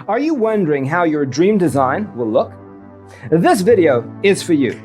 Are you wondering how your dream design will look? This video is for you.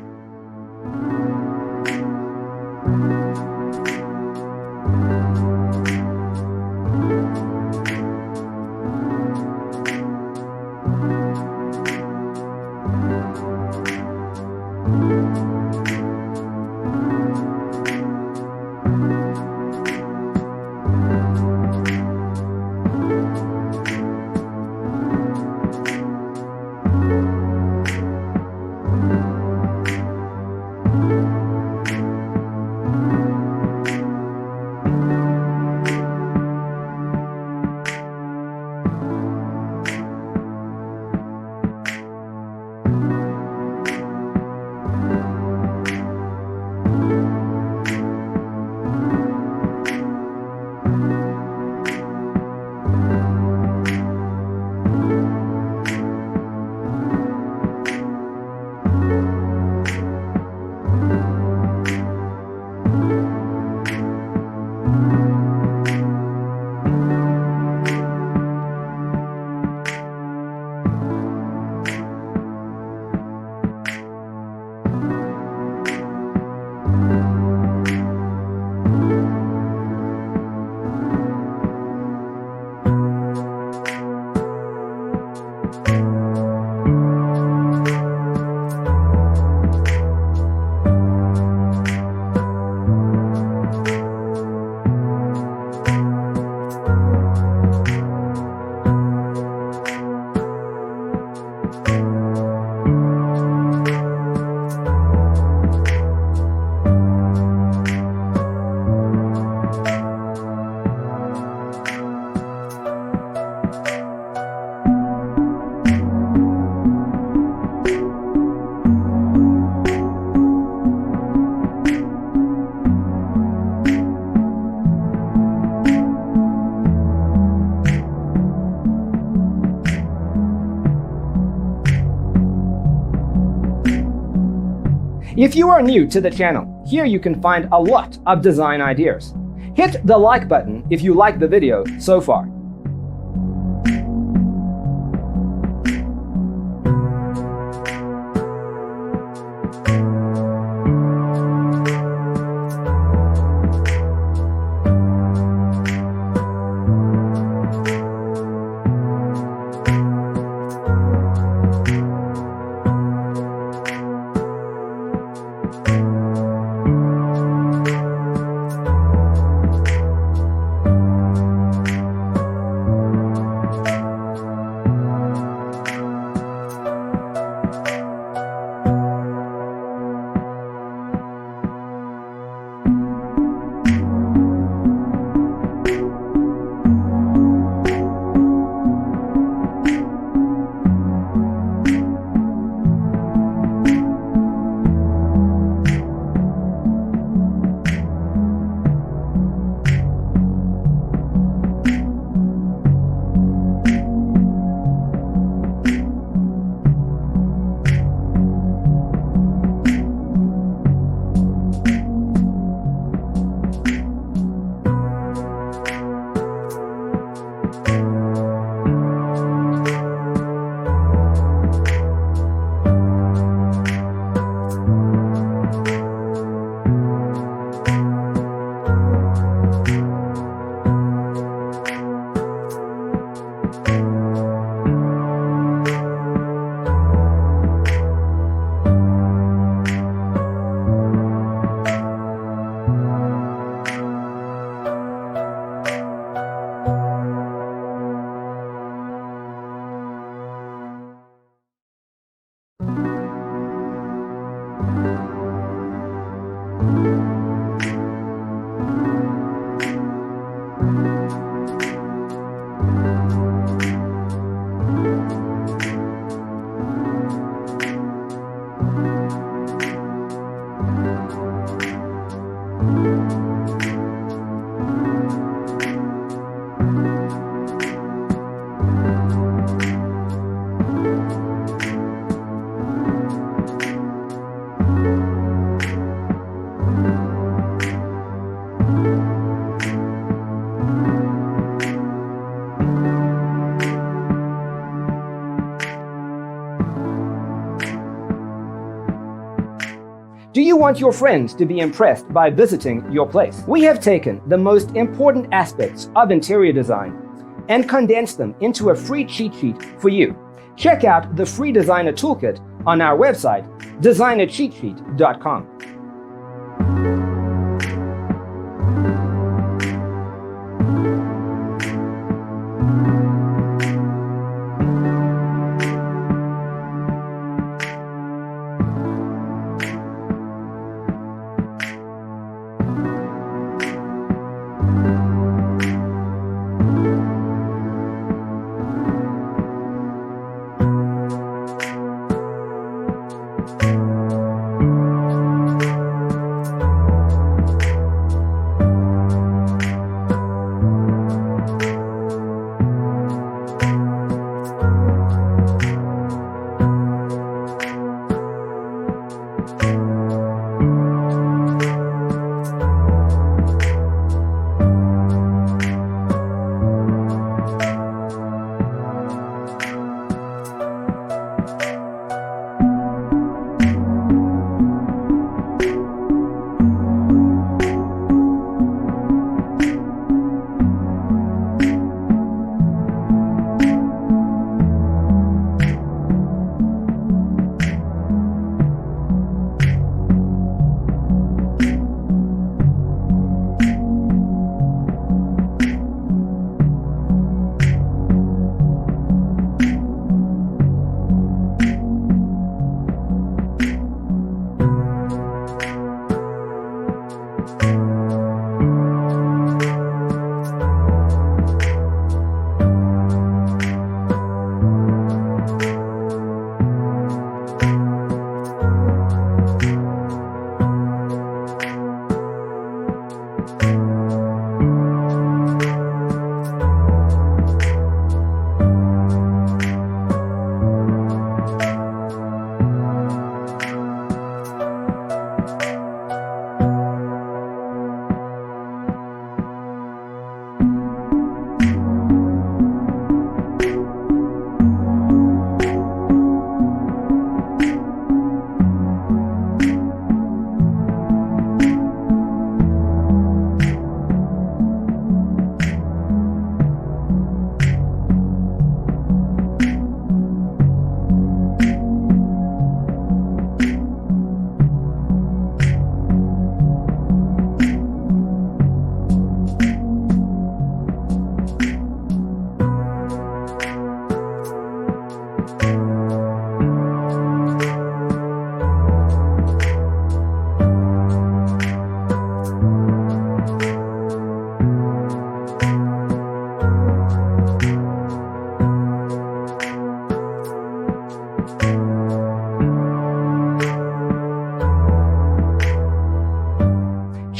If you are new to the channel, here you can find a lot of design ideas. Hit the like button if you like the video so far. Do you want your friends to be impressed by visiting your place? We have taken the most important aspects of interior design and condensed them into a free cheat sheet for you. Check out the free designer toolkit on our website, designercheatsheet.com.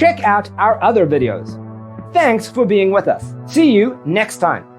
Check out our other videos. Thanks for being with us. See you next time.